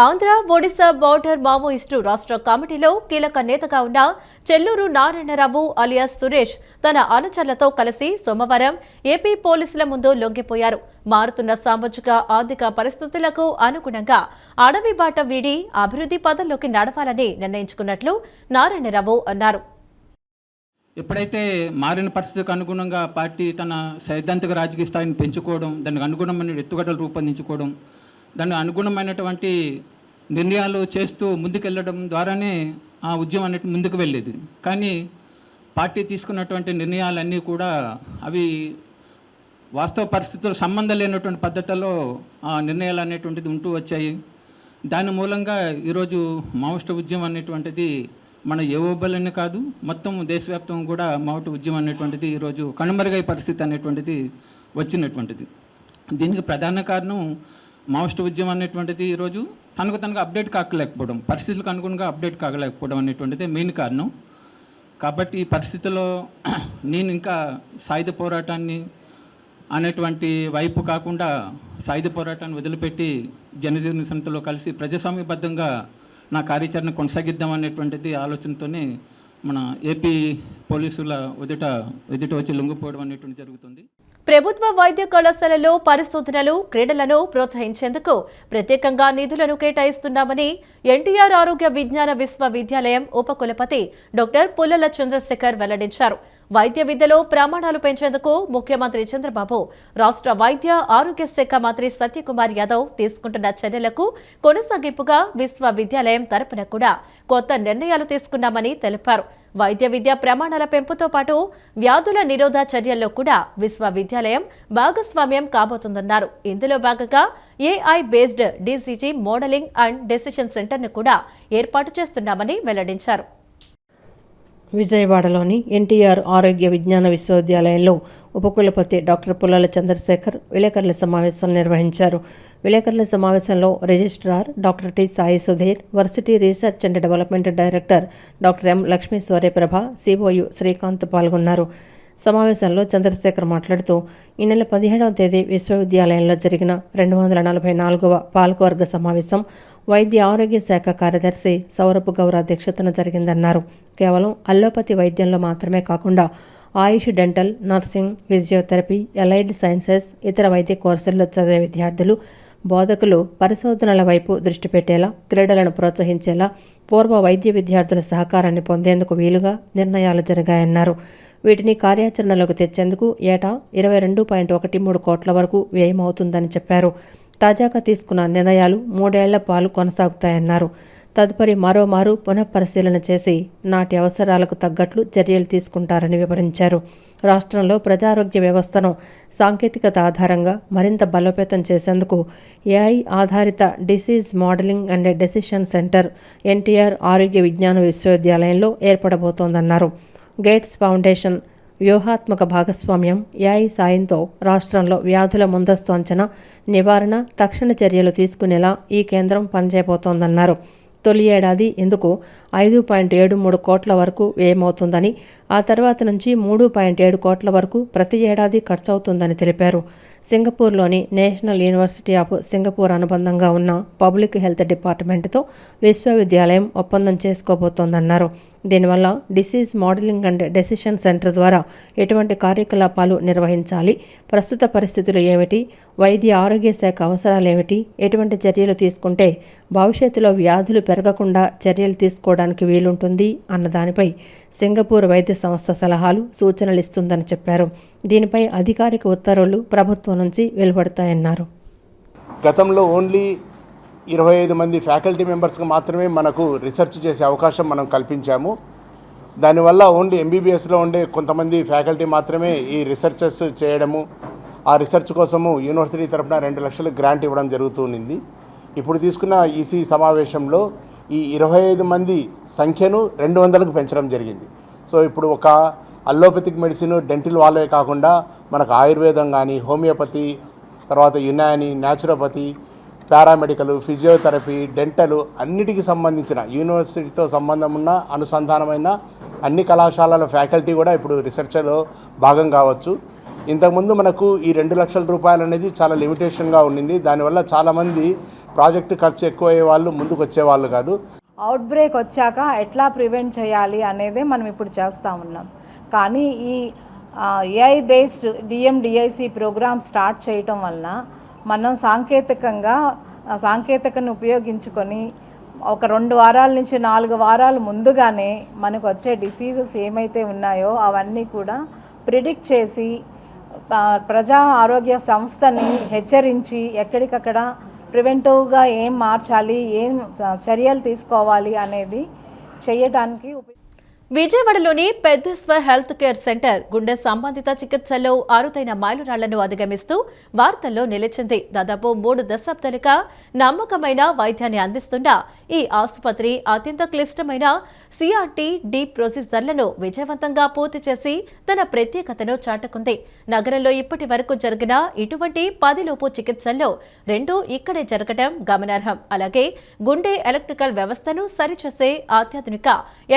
ఆంధ్ర ఒడిశా బోర్డర్ మావోయిస్టు రాష్ట్ర కమిటీలో కీలక నేతగా ఉన్న చెల్లూరు నారాయణరావు అలియాస్ సురేష్ తన అనుచరులతో కలిసి సోమవారం ఏపీ పోలీసుల ముందు లొంగిపోయారు. మారుతున్న సామాజిక ఆర్థిక పరిస్థితులకు అనుగుణంగా అడవి బాట వీడి అభివృద్ధి పదంలోకి నడవాలని నిర్ణయించుకున్నట్లు నారాయణరావు అన్నారు. ఎప్పుడైతే మారిన పరిస్థితికి అనుగుణంగా పార్టీ తన సైద్ధాంతిక రాజకీయ స్థాయిని పెంచుకోవడం, దానికి అనుగుణమైన ఎత్తుగడలు రూపొందించుకోవడం, దానికి అనుగుణమైనటువంటి నిర్ణయాలు చేస్తూ ముందుకెళ్ళడం ద్వారానే ఆ ఉద్యమం అనేది ముందుకు వెళ్ళేది. కానీ పార్టీ తీసుకున్నటువంటి నిర్ణయాలన్నీ కూడా అవి వాస్తవ పరిస్థితులు సంబంధం లేనటువంటి పద్ధతుల్లో ఆ నిర్ణయాలు అనేటువంటిది ఉంటూ వచ్చాయి. దాని మూలంగా ఈరోజు మావోయిస్టు ఉద్యమం అనేటువంటిది మన ఏఓబలనే కాదు, మొత్తం దేశవ్యాప్తంగా కూడా మావోయిస్టు ఉద్యమం అనేటువంటిది ఈరోజు కనుమరుగై పరిస్థితి అనేటువంటిది వచ్చినటువంటిది. దీనికి ప్రధాన కారణం మావోయిస్టు ఉద్యమం అనేటువంటిది ఈరోజు తనకు అప్డేట్ కాకలేకపోవడం, పరిస్థితులకు అనుగుణంగా అప్డేట్ కాకలేకపోవడం అనేటువంటిది మెయిన్ కారణం. కాబట్టి ఈ పరిస్థితుల్లో నేను ఇంకా సాయుధ పోరాటాన్ని అనేటువంటి వైపు కాకుండా సాయుధ పోరాటాన్ని వదిలిపెట్టి జనజీవన సంస్థలో కలిసి ప్రజాస్వామ్యబద్ధంగా నా కార్యాచరణ కొనసాగిద్దాం అనేటువంటిది ఆలోచనతోనే మన ఏపీ పోలీసుల ఎదుట వచ్చి లొంగిపోవడం అనేటువంటి జరుగుతుంది. ప్రభుత్వ వైద్య కళాశాలలో పరిశోధనలు, క్రీడలను ప్రోత్సహించేందుకు ప్రత్యేకంగా నిధులను కేటాయిస్తున్నామని ఎన్టీఆర్ ఆరోగ్య విజ్ఞాన విశ్వవిద్యాలయం ఉపకులపతి డాక్టర్ పుల్లల చంద్రశేఖర్ వెల్లడించారు. వైద్య విద్యలో ప్రమాణాలు పెంచేందుకు ముఖ్యమంత్రి చంద్రబాబు రాష్ట్ర వైద్య ఆరోగ్య శాఖ మంత్రి సత్యకుమార్ యాదవ్ తీసుకుంటున్న చర్యలకు కొనసాగింపుగా విశ్వవిద్యాలయం తరపున కూడా కొత్త నిర్ణయాలు తీసుకున్నామని తెలిపారు. వైద్య విద్య ప్రమాణాల పెంపుతో పాటు వ్యాధుల నిరోధ చర్యల్లో కూడా విశ్వవిద్యాలయం భాగస్వామ్యం కాబోతుందన్నారు. ఇందులో భాగంగా AI based DCG modelling and decision సెంటర్ను కూడా ఏర్పాటు చేస్తున్నామని వెల్లడించారు. విజయవాడలోని ఎన్టీఆర్ ఆరోగ్య విజ్ఞాన విశ్వవిద్యాలయంలో ఉపకులపతి డాక్టర్ పుల్లల చంద్రశేఖర్ విలేకరుల సమావేశం నిర్వహించారు. విలేకరుల సమావేశంలో registrar doctor T Sai Sudheer, varsity research and development director doctor M Lakshmishwaraprabha, COU Srikanth పాల్గొన్నారు. సమావేశంలో చంద్రశేఖర్ మాట్లాడుతూ ఈ నెల 17వ తేదీ విశ్వవిద్యాలయంలో జరిగిన 244వ పాలకవర్గ సమావేశం వైద్య ఆరోగ్య శాఖ కార్యదర్శి సౌరభ్ గౌర్ అధ్యక్షతన జరిగిందన్నారు. కేవలం అల్లోపతి వైద్యంలో మాత్రమే కాకుండా AYUSH, dental, nursing, physiotherapy, allied sciences, ఇతర వైద్య కోర్సుల్లో చదివే విద్యార్థులు, బోధకులు పరిశోధనల వైపు దృష్టి పెట్టేలా, క్రీడలను ప్రోత్సహించేలా పూర్వ వైద్య విద్యార్థుల సహకారాన్ని పొందేందుకు వీలుగా నిర్ణయాలు జరిగాయన్నారు. వీటిని కార్యాచరణలోకి తెచ్చేందుకు ఏటా 22.13 కోట్ల వరకు వ్యయమవుతుందని చెప్పారు. తాజాగా తీసుకున్న నిర్ణయాలు 3 ఏళ్ల పాటు కొనసాగుతాయన్నారు. తదుపరి మరోమారు పునఃపరిశీలన చేసి నాటి అవసరాలకు తగ్గట్లు చర్యలు తీసుకుంటారని వివరించారు. రాష్ట్రంలో ప్రజారోగ్య వ్యవస్థను సాంకేతికత ఆధారంగా మరింత బలోపేతం చేసేందుకు AI ఆధారిత disease modelling and decision centre NTR ఆరోగ్య విజ్ఞాన విశ్వవిద్యాలయంలో ఏర్పడబోతోందన్నారు. గేట్స్ ఫౌండేషన్ వ్యూహాత్మక భాగస్వామ్యం AI సాయంతో రాష్ట్రంలో వ్యాధుల ముందస్తు అంచనా, నివారణ, తక్షణ చర్యలు తీసుకునేలా ఈ కేంద్రం పనిచేయబోతోందన్నారు. తొలి ఏడాది ఇందుకు 5.73 కోట్ల వరకు వ్యయమవుతుందని, ఆ తర్వాత నుంచి 3.7 కోట్ల వరకు ప్రతి ఏడాది ఖర్చవుతుందని తెలిపారు. సింగపూర్లోని నేషనల్ యూనివర్సిటీ ఆఫ్ సింగపూర్ అనుబంధంగా ఉన్న పబ్లిక్ హెల్త్ డిపార్ట్మెంట్తో విశ్వవిద్యాలయం ఒప్పందం చేసుకోబోతోందన్నారు. దీనివల్ల disease modelling and decision centre ద్వారా ఎటువంటి కార్యకలాపాలు నిర్వహించాలి, ప్రస్తుత పరిస్థితులు ఏమిటి, వైద్య ఆరోగ్య శాఖ అవసరాలేమిటి, ఎటువంటి చర్యలు తీసుకుంటే భవిష్యత్తులో వ్యాధులు పెరగకుండా చర్యలు తీసుకోవడానికి వీలుంటుంది అన్న దానిపై సింగపూర్ వైద్య సంస్థ సలహాలు, సూచనలు ఇస్తుందని చెప్పారు. దీనిపై అధికారిక ఉత్తర్వులు ప్రభుత్వం నుంచి వెలువడతాయన్నారు. గతంలో ఓన్లీ 25 మంది ఫ్యాకల్టీ మెంబర్స్కి మాత్రమే మనకు రీసెర్చ్ చేసే అవకాశం మనం కల్పించాము. దానివల్ల ఓన్లీ MBBSలో ఉండే కొంతమంది ఫ్యాకల్టీ మాత్రమే ఈ రీసెర్చెస్ చేయడము, ఆ రీసెర్చ్ కోసము యూనివర్సిటీ తరఫున 2 లక్షలు గ్రాంట్ ఇవ్వడం జరుగుతుంది. ఇప్పుడు తీసుకున్న EC సమావేశంలో ఈ 25 మంది సంఖ్యను 200కు పెంచడం జరిగింది. సో ఇప్పుడు ఒక అల్లోపతిక్ మెడిసిన్, డెంటల్ వాళ్ళే కాకుండా మనకు ఆయుర్వేదం కానీ, హోమియోపతి, తర్వాత Unani, naturopathy, paramedical, physiotherapy, dental అన్నిటికీ సంబంధించిన యూనివర్సిటీతో సంబంధం ఉన్న అనుసంధానమైన అన్ని కళాశాలల ఫ్యాకల్టీ కూడా ఇప్పుడు రీసెర్చ్లో భాగం కావచ్చు. ఇంతకుముందు మనకు ఈ 2 లక్షల రూపాయలు అనేది చాలా లిమిటేషన్గా ఉండింది. దానివల్ల చాలామంది ప్రాజెక్టు ఖర్చు ఎక్కువ అయ్యే వాళ్ళు ముందుకు వచ్చేవాళ్ళు కాదు. అవుట్ బ్రేక్ వచ్చాక ఎట్లా ప్రివెంట్ చేయాలి అనేదే మనం ఇప్పుడు చేస్తూ ఉన్నాం. కానీ ఈ AI based DMDIC program start చేయటం వలన మనం సాంకేతికను ఉపయోగించుకొని ఒక 2 వారాల నుంచి 4 వారాలు ముందుగానే మనకు వచ్చే డిసీజెస్ ఏమైతే ఉన్నాయో అవన్నీ కూడా ప్రిడిక్ట్ చేసి ప్రజా ఆరోగ్య సంస్థని హెచ్చరించి ఎక్కడికక్కడ ప్రివెంటివ్గా ఏం మార్చాలి, ఏం చర్యలు తీసుకోవాలి అనేది చేయడానికి విజయవాడలోని పెద్దేశ్వర్ హెల్త్ కేర్ సెంటర్ గుండె సంబంధిత చికిత్సల్లో అరుదైన మైలురాళ్లను అధిగమిస్తూ వార్తల్లో నిలిచింది. దాదాపు 3 దశాబ్దాలుగా నమ్మకమైన వైద్యాన్ని అందిస్తున్న ఈ ఆసుపత్రి అత్యంత క్లిష్టమైన CRT ప్రొసీజర్లను విజయవంతంగా పూర్తి చేసి తన ప్రత్యేకతను చాటుకుంది. నగరంలో ఇప్పటి వరకు జరిగిన ఇటువంటి 10 లోపు చికిత్సల్లో 2 ఇక్కడే జరగడం గమనార్హం. అలాగే గుండె ఎలక్ట్రికల్ వ్యవస్థను సరిచేసే అత్యాధునిక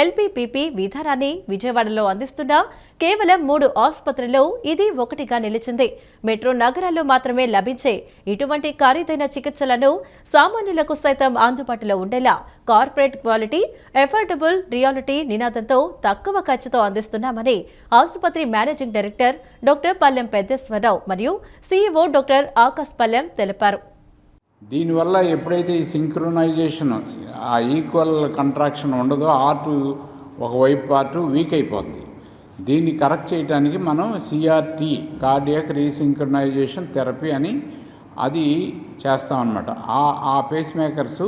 LPPP విధానాన్ని విజయవాడలో అందిస్తున్న కేవలం 3 ఆసుపత్రుల్లో ఇది ఒకటిగా నిలిచింది. మెట్రో నగరాల్లో మాత్రమే లభించే ఇటువంటి ఖరీదైన చికిత్సలను సామాన్యులకు సైతం అందుబాటులో ఉండేలా కార్పొరేట్ క్వాలిటీ, ఎఫోర్డబుల్ రియాలిటీ నినాదంతో తక్కువ ఖర్చుతో అందిస్తున్నామని ఆసుపత్రి మేనేజింగ్ డైరెక్టర్ డాక్టర్ పల్లెం పెద్దేశ్వరరావు మరియు CEO డాక్టర్ ఆకాశ్ పల్లెం తెలిపారు. దీనివల్ల ఎప్పుడైతే ఈ సింక్రొనైజేషన్, ఆ ఈక్వల్ కంట్రాక్షన్ ఉండదో, ఆర్ట్ ఒకవైపు పార్ట్ వీక్ అయిపోద్ది. దీన్ని కరెక్ట్ చేయడానికి మనం సిఆర్టీ, కార్డియాక్ రీసింక్రనైజేషన్ థెరపీ అని అది చేస్తామన్నమాట. ఆ పేస్ మేకర్సు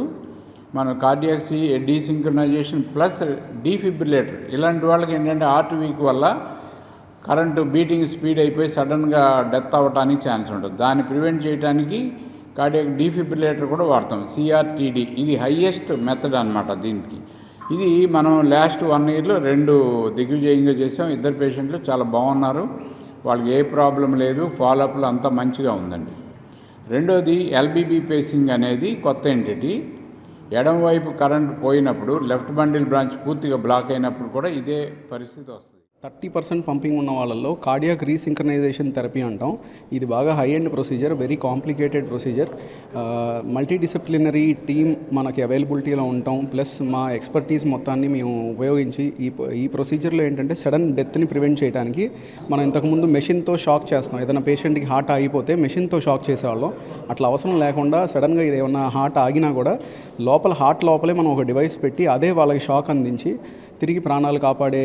మనం కార్డియాక్ డీసింక్రనైజేషన్ ప్లస్ డీఫిబ్రిలేటర్, ఇలాంటి వాళ్ళకి ఏంటంటే హార్ట్ వీక్ వల్ల కరెంటు బీటింగ్ స్పీడ్ అయిపోయి సడన్గా డెత్ అవ్వడానికి ఛాన్స్ ఉంటుంది. దాన్ని ప్రివెంట్ చేయడానికి కార్డియాక్ డీఫిబ్రిలేటర్ కూడా వాడతాం, సిఆర్టీడి. ఇది హయ్యెస్ట్ మెథడ్ అనమాట దీనికి. ఇది మనం లాస్ట్ 1 ఇయర్లో 2 దిగ్విజయంగా చేసాం. 2 పేషెంట్లు చాలా బాగున్నారు, వాళ్ళకి ఏ ప్రాబ్లం లేదు, ఫాలోఅప్లు అంతా మంచిగా ఉందండి. రెండోది ఎల్బీబీ పేసింగ్ అనేది కొత్త ఎంటిటీ. ఎడమవైపు కరెంట్ పోయినప్పుడు లెఫ్ట్ బండిల్ బ్రాంచ్ పూర్తిగా బ్లాక్ అయినప్పుడు కూడా ఇదే పరిస్థితి వస్తుంది. 30% పంపింగ్ ఉన్న వాళ్ళల్లో కార్డియాక్ రీసింక్రనైజేషన్ థెరపీ అంటాం. ఇది బాగా high end procedure, very complicated procedure. Multidisciplinary team మనకి అవైలబిలిటీలో ఉంటాం, ప్లస్ మా ఎక్స్పర్టీస్ మొత్తాన్ని మేము ఉపయోగించి ఈ ప్రొసీజర్లో ఏంటంటే సడన్ డెత్ని ప్రివెంట్ చేయడానికి మనం ఇంతకుముందు మెషిన్తో షాక్ చేస్తాం. ఏదైనా పేషెంట్కి హార్ట్ ఆగిపోతే మెషిన్తో షాక్ చేసేవాళ్ళం. అట్లా అవసరం లేకుండా సడన్గా ఇది ఏమన్నా హార్ట్ ఆగినా కూడా హార్ట్ లోపలే మనం ఒక డివైస్ పెట్టి అదే వాళ్ళకి షాక్ అందించి తిరిగి ప్రాణాలు కాపాడే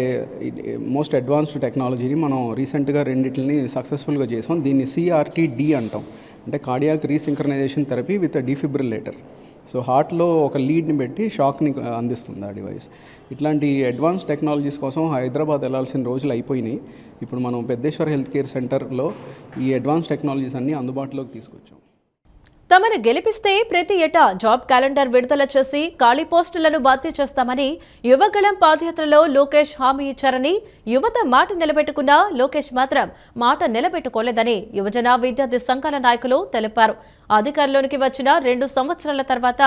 మోస్ట్ అడ్వాన్స్డ్ టెక్నాలజీని మనం రీసెంట్గా 2 సక్సెస్ఫుల్గా చేసాం. దీన్ని సిఆర్టీడి అంటాం, అంటే cardiac resynchronisation therapy with defibrillator. So హార్ట్లో ఒక లీడ్ని పెట్టి షాక్ని అందిస్తుంది ఆ డివైస్. ఇట్లాంటి అడ్వాన్స్ టెక్నాలజీస్ కోసం హైదరాబాద్ వెళ్ళాల్సిన రోజులు అయిపోయినాయి. ఇప్పుడు మనం పెద్దేశ్వర్ హెల్త్ కేర్ సెంటర్లో ఈ అడ్వాన్స్ టెక్నాలజీస్ అన్నీ అందుబాటులోకి తీసుకొచ్చాం. తమను గెలిపిస్తే ప్రతి ఏటా జాబ్ క్యాలెండర్ విడుదల చేసి ఖాళీ పోస్టులను భర్తీ చేస్తామని యువగళం పాదయాత్రలో లోకేష్ హామీ ఇచ్చారని, యువత మాట నిలబెట్టుకున్నా లోకేష్ మాత్రం మాట నిలబెట్టుకోలేదని యువజన విద్యార్థి సంఘాల నాయకులు తెలిపారు. అధికారంలోనికి వచ్చిన 2 సంవత్సరాల తర్వాత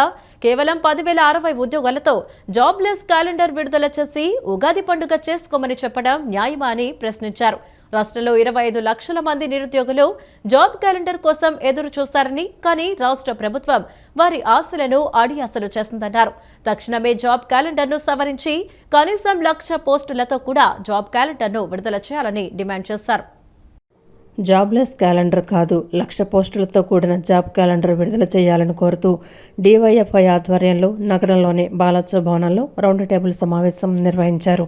కేవలం 10,060 ఉద్యోగాలతో జాబ్లెస్ క్యాలెండర్ విడుదల చేసి ఉగాది పండుగ చేసుకోమని చెప్పడం న్యాయమా అని ప్రశ్నించారు. రాష్ట్రంలో 25 లక్షల మంది నిరుద్యోగులు జాబ్ క్యాలెండర్ కోసం ఎదురు చూస్తారని, కానీ రాష్ట్ర ప్రభుత్వం వారి ఆశలను అడియాసలు చేస్తుందన్నారు. తక్షణమే జాబ్ క్యాలెండర్ను సవరించి కనీసం 1,00,000 పోస్టులతో కూడా జాబ్ క్యాలెండర్ను విడుదల చేయాలని డిమాండ్ చేశారు. జాబ్లెస్ క్యాలెండర్ కాదు, 1,00,000 పోస్టులతో కూడిన జాబ్ క్యాలెండర్ విడుదల చేయాలని కోరుతూ డివైఎఫ్ఐ ఆధ్వర్యంలో నగరంలోని బాలోత్సవ భవనంలో రౌండ్ టేబుల్ సమావేశం నిర్వహించారు.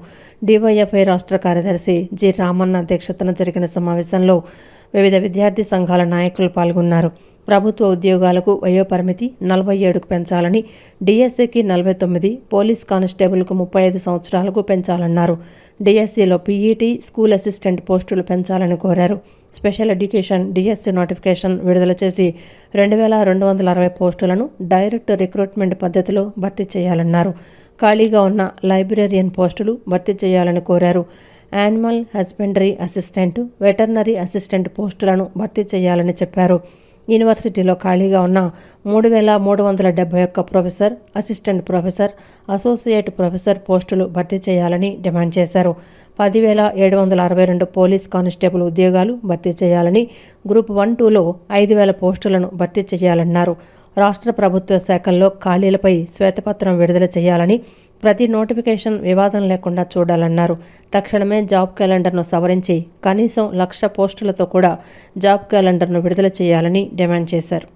డివైఎఫ్ఐ రాష్ట్ర కార్యదర్శి జి రామన్న అధ్యక్షతన జరిగిన సమావేశంలో వివిధ విద్యార్థి సంఘాల నాయకులు పాల్గొన్నారు. ప్రభుత్వ ఉద్యోగాలకు వయోపరిమితి 47కు పెంచాలని, డిఎస్సికి 49, పోలీస్ కానిస్టేబుల్కు 35 సంవత్సరాలకు పెంచాలన్నారు. డిఎస్సిలో పీఈటీ, స్కూల్ అసిస్టెంట్ పోస్టులు పెంచాలని కోరారు. స్పెషల్ ఎడ్యుకేషన్ డిఎస్సి నోటిఫికేషన్ విడుదల చేసి 2,260 పోస్టులను డైరెక్ట్ రిక్రూట్మెంట్ పద్ధతిలో భర్తీ చేయాలన్నారు. ఖాళీగా ఉన్న లైబ్రేరియన్ పోస్టులు భర్తీ చేయాలని కోరారు. Animal husbandry assistant, veterinary assistant పోస్టులను భర్తీ చేయాలని చెప్పారు. యూనివర్సిటీలో ఖాళీగా ఉన్న 3,371 professor, assistant professor, associate professor పోస్టులు భర్తీ చేయాలని డిమాండ్ చేశారు. 10,762 పోలీస్ కానిస్టేబుల్ ఉద్యోగాలు భర్తీ చేయాలని, గ్రూప్ 1-2లో 5,000 పోస్టులను భర్తీ చేయాలన్నారు. రాష్ట్ర ప్రభుత్వ శాఖల్లో ఖాళీలపై శ్వేతపత్రం విడుదల చేయాలని, ప్రతి నోటిఫికేషన్ వివాదం లేకుండా చూడాలన్నారు. తక్షణమే జాబ్ క్యాలెండర్ను సవరించి కనీసం 1,00,000 పోస్టులతో కూడా జాబ్ క్యాలెండర్ను విడుదల చేయాలని డిమాండ్ చేశారు.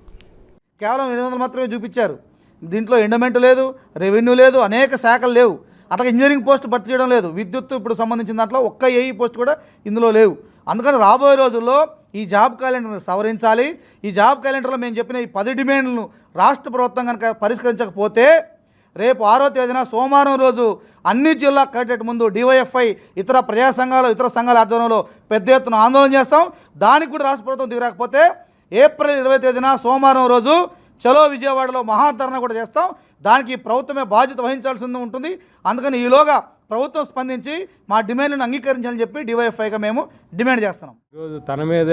కేవలం 800 మాత్రమే చూపించారు. దీంట్లో ఎండమెంట్ లేదు, రెవెన్యూ లేదు, అనేక శాఖలు లేవు. అట్లాగే ఇంజనీరింగ్ పోస్ట్ భర్తీ చేయడం లేదు. విద్యుత్ ఇప్పుడు సంబంధించిన దాంట్లో ఒక్క ఏఈ పోస్ట్ కూడా ఇందులో లేవు. అందుకని రాబోయే రోజుల్లో ఈ జాబ్ క్యాలెండర్ను సవరించాలి. ఈ జాబ్ క్యాలెండర్లో మేము చెప్పిన ఈ 10 డిమాండ్లను రాష్ట్ర ప్రభుత్వం కనుక పరిష్కరించకపోతే రేపు 6వ తేదీన సోమవారం రోజు అన్ని జిల్లా కలెక్టరేట్ ముందు డివైఎఫ్ఐ ఇతర ప్రజా సంఘాలు, ఇతర సంఘాల ఆధ్వర్యంలో పెద్ద ఎత్తున ఆందోళన చేస్తాం. దానికి కూడా రాష్ట్ర ప్రభుత్వం దిగరాకపోతే ఏప్రిల్ 20వ తేదీన సోమవారం రోజు చలో విజయవాడలో మహాధరణ కూడా చేస్తాం. దానికి ప్రభుత్వమే బాధ్యత వహించాల్సి ఉంటుంది. అందుకని ఈలోగా ప్రభుత్వం స్పందించి మా డిమాండ్లను అంగీకరించాలని చెప్పి డివైఎఫ్ఐగా మేము డిమాండ్ చేస్తున్నాం. ఈరోజు తన మీద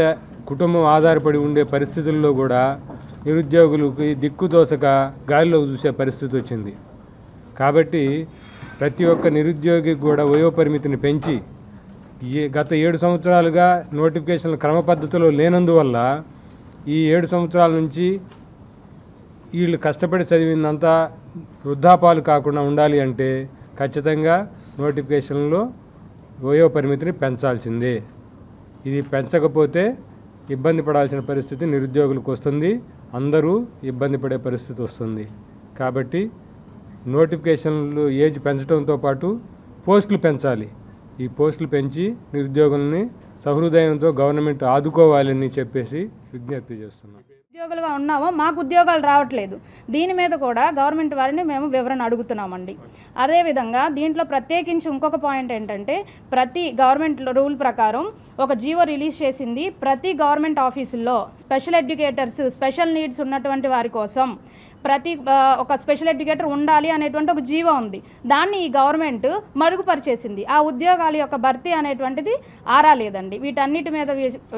కుటుంబం ఆధారపడి ఉండే పరిస్థితుల్లో కూడా నిరుద్యోగులకి దిక్కుతోసక గాలిలోకి చూసే పరిస్థితి వచ్చింది. కాబట్టి ప్రతి ఒక్క నిరుద్యోగికి కూడా వయోపరిమితిని పెంచి గత 7 సంవత్సరాలుగా నోటిఫికేషన్ల క్రమ పద్ధతిలో లేనందువల్ల ఈ 7 సంవత్సరాల నుంచి వీళ్ళు కష్టపడి చదివిందంతా వృద్ధాపాలు కాకుండా ఉండాలి అంటే ఖచ్చితంగా నోటిఫికేషన్లో వయోపరిమితిని పెంచాల్సిందే. ఇది పెంచకపోతే ఇబ్బంది పడాల్సిన పరిస్థితి నిరుద్యోగులకు వస్తుంది, అందరూ ఇబ్బంది పడే పరిస్థితి వస్తుంది. కాబట్టి నోటిఫికేషన్లు ఏజ్ పెంచడంతో పాటు పోస్టులు పెంచాలి. ఈ పోస్టులు పెంచి నిరుద్యోగుల్ని సహృదయంతో గవర్నమెంట్ ఆదుకోవాలని చెప్పేసి విజ్ఞప్తి చేస్తున్నాం. ఉద్యోగులుగా ఉన్నామో మాకు ఉద్యోగాలు రావట్లేదు. దీని మీద కూడా గవర్నమెంట్ వారిని మేము వివరణ అడుగుతున్నామండి. అదేవిధంగా దీంట్లో ప్రత్యేకించి ఇంకొక పాయింట్ ఏంటంటే, ప్రతి గవర్నమెంట్ రూల్ ప్రకారం ఒక జీవో రిలీజ్ చేసింది. ప్రతి గవర్నమెంట్ ఆఫీసుల్లో స్పెషల్ ఎడ్యుకేటర్స్, స్పెషల్ నీడ్స్ ఉన్నటువంటి వారి కోసం ఒక స్పెషల్ ఎడ్యుకేటర్ ఉండాలి అనేటువంటి ఒక జీవో ఉంది. దాన్ని ఈ గవర్నమెంట్ మరుగుపరిచేసింది. ఆ ఉద్యోగాల యొక్క భర్తీ అనేటువంటిది ఆరాలేదండి. వీటన్నిటి మీద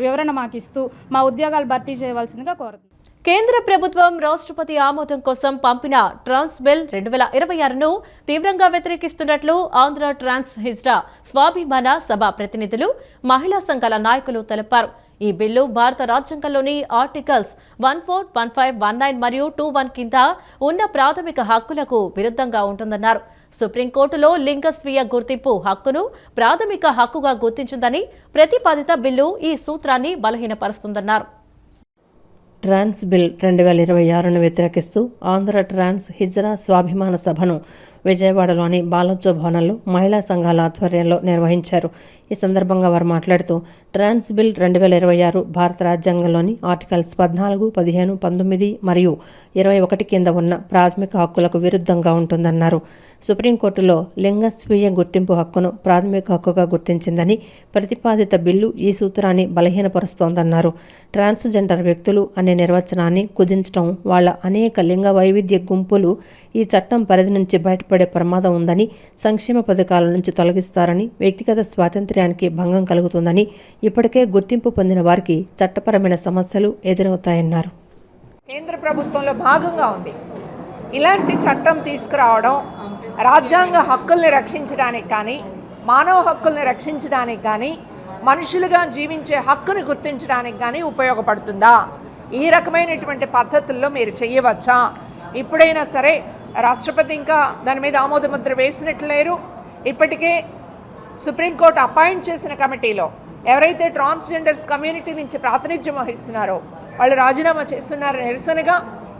వివరణ మాకు ఇస్తూ మా ఉద్యోగాలు భర్తీ చేయవలసిందిగా కోరుతుంది. కేంద్ర ప్రభుత్వం రాష్ట్రపతి ఆమోదం కోసం పంపిన ట్రాన్స్ బిల్ 2026ను తీవ్రంగా వ్యతిరేకిస్తున్నట్లు ఆంధ్ర ట్రాన్స్ హిజ్రా స్వాభిమాన సభ ప్రతినిధులు, మహిళా సంఘాల నాయకులు తెలిపారు. ఈ బిల్లు భారత రాజ్యాంగంలోని ఆర్టికల్స్ 14, 15, 19 మరియు 21 కింద ఉన్న ప్రాథమిక హక్కులకు విరుద్ధంగా ఉంటుందన్నారు. సుప్రీంకోర్టులో లింగ స్వీయ గుర్తింపు హక్కును ప్రాథమిక హక్కుగా గుర్తించిందని ప్రతిపాదిత బిల్లు ఈ సూత్రాన్ని బలహీనపరుస్తుందన్నారు. ట్రాన్స్ బిల్ 2026ను వ్యతిరేకిస్తూ ఆంధ్ర ట్రాన్స్ హిజ్రా స్వాభిమాన సభను విజయవాడలోని బాలోత్సవ భవనంలో మహిళా సంఘాల ఆధ్వర్యంలో నిర్వహించారు. ఈ సందర్భంగా వారు మాట్లాడుతూ ట్రాన్స్ బిల్ 2026 భారత రాజ్యాంగంలోని ఆర్టికల్స్ 14, 15, 19 మరియు 21 కింద ఉన్న ప్రాథమిక హక్కులకు విరుద్ధంగా ఉంటుందన్నారు. సుప్రీంకోర్టులో లింగ స్వీయ గుర్తింపు హక్కును ప్రాథమిక హక్కుగా గుర్తించిందని ప్రతిపాదిత బిల్లు ఈ సూత్రాన్ని బలహీనపరుస్తోందన్నారు. ట్రాన్స్జెండర్ వ్యక్తులు అనే నిర్వచనాన్ని కుదించడం, వాళ్ళ అనేక లింగ వైవిధ్య గుంపులు ఈ చట్టం పరిధి నుంచి బయటపడే ప్రమాదం ఉందని, సంక్షేమ పథకాల నుంచి తొలగిస్తారని, వ్యక్తిగత స్వాతంత్ర్యానికి భంగం కలుగుతుందని, ఇప్పటికే గుర్తింపు పొందిన వారికి చట్టపరమైన సమస్యలు ఎదురవుతాయన్నారు. కేంద్ర ప్రభుత్వంలో భాగంగా ఉంది. ఇలాంటి చట్టం తీసుకురావడం రాజ్యాంగ హక్కుల్ని రక్షించడానికి కానీ, మానవ హక్కుల్ని రక్షించడానికి కానీ, మనుషులుగా జీవించే హక్కుని గుర్తించడానికి కానీ ఉపయోగపడుతుందా? ఈ రకమైనటువంటి పద్ధతుల్లో మీరు చేయవచ్చా? ఇప్పుడైనా సరే రాష్ట్రపతి ఇంకా దాని మీద ఆమోదముద్ర వేసినట్లు లేరు. ఇప్పటికే సుప్రీంకోర్టు అపాయింట్ చేసిన కమిటీలో ఎవరైతే ట్రాన్స్జెండర్స్ కమ్యూనిటీ నుంచి ప్రాతినిధ్యం వహిస్తున్నారో వాళ్ళు రాజీనామా చేస్తున్నారు. నిరసనగా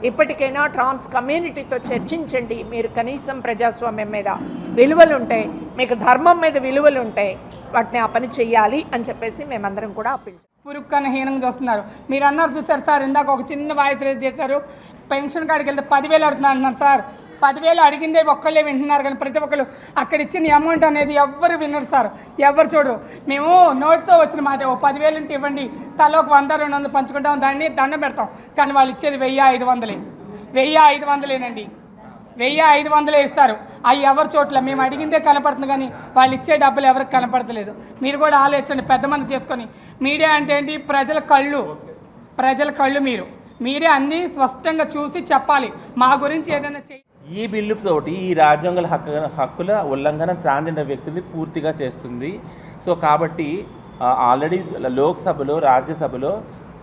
ఇప్పటికైనా ట్రాన్స్ కమ్యూనిటీతో చర్చించండి. మీరు కనీసం ప్రజాస్వామ్యం మీద విలువలు ఉంటాయి, మీకు ధర్మం మీద విలువలు ఉంటాయి, వాటిని ఆ పని చెయ్యాలి అని చెప్పేసి మేమందరం కూడా అప్పీల్ చేస్తాం. పురుక్కన హీనంగా చూస్తున్నారు. మీరు అన్నారు చూసారు సార్, ఇందాక ఒక చిన్న వాయిస్ రేజ్ చేశారు. పెన్షన్ కాడికి వెళ్తే 10,000 అడుగుతున్నారు అన్నారు సార్. 10,000 అడిగిందే ఒక్కళ్ళే వింటున్నారు, కానీ ప్రతి ఒక్కరు అక్కడ ఇచ్చిన అమౌంట్ అనేది ఎవ్వరు వినరు సార్, ఎవరు చూడరు. మేము నోటితో వచ్చిన మాట 10,000 అంటే ఇవ్వండి, తలో ఒక 100, 200 పంచుకుంటాం, దాన్ని దండం పెడతాం. కానీ వాళ్ళు ఇచ్చేది 1,500. 1,500 1,500 ఇస్తారు. అవి ఎవరు చోట్ల మేము అడిగిందే కనపడుతుంది, కానీ వాళ్ళు ఇచ్చే డబ్బులు ఎవరికి కనపడతలేదు. మీరు కూడా ఆలోచించండి, పెద్ద మంది చేసుకొని. మీడియా అంటే ఏంటి? ప్రజల కళ్ళు. మీరే అన్నీ స్పష్టంగా చూసి చెప్పాలి. మా గురించి ఏదైనా ఈ బిల్లుతోటి ఈ రాజ్యాంగ హక్కుల ఉల్లంఘన ట్రాన్స్జెండర్ వ్యక్తుల్ని పూర్తిగా చేస్తుంది. సో కాబట్టి ఆల్రెడీ లోక్సభలో, రాజ్యసభలో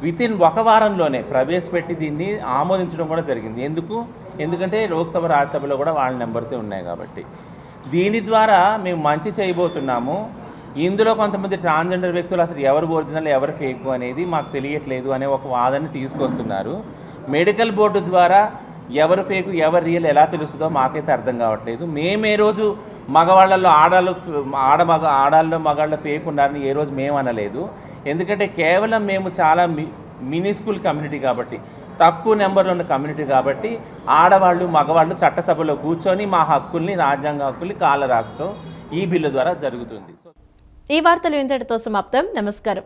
వితిన్ 1 వారంలోనే ప్రవేశపెట్టి దీన్ని ఆమోదించడం కూడా జరిగింది. ఎందుకంటే లోక్సభ, రాజ్యసభలో కూడా వాళ్ళ నెంబర్సే ఉన్నాయి కాబట్టి. దీని ద్వారా మేము మంచి చేయబోతున్నాము. ఇందులో కొంతమంది ట్రాన్స్జెండర్ వ్యక్తులు అసలు ఎవరు ఒరిజినల్, ఎవరు ఫేక్ అనేది మాకు తెలియట్లేదు అనే ఒక వాదన తీసుకొస్తున్నారు. మెడికల్ బోర్డు ద్వారా ఎవరు ఫేకు, ఎవరు రియల్ ఎలా తెలుస్తుందో మాకైతే అర్థం కావట్లేదు. మేము ఏ రోజు మగవాళ్ళల్లో ఆడాల్లో మగాళ్ళలో ఫేక్ ఉన్నారని ఏ రోజు మేము అనలేదు. ఎందుకంటే కేవలం మేము చాలా మినిస్కూల్ కమ్యూనిటీ కాబట్టి, తక్కువ నెంబర్లో ఉన్న కమ్యూనిటీ కాబట్టి ఆడవాళ్ళు మగవాళ్ళు చట్టసభలో కూర్చొని మా హక్కుల్ని, రాజ్యాంగ హక్కుల్ని కాల రాస్తూ ఈ బిల్లు ద్వారా జరుగుతుంది. ఈ వార్తలు ఇంతటితో సమాప్తం. నమస్కారం.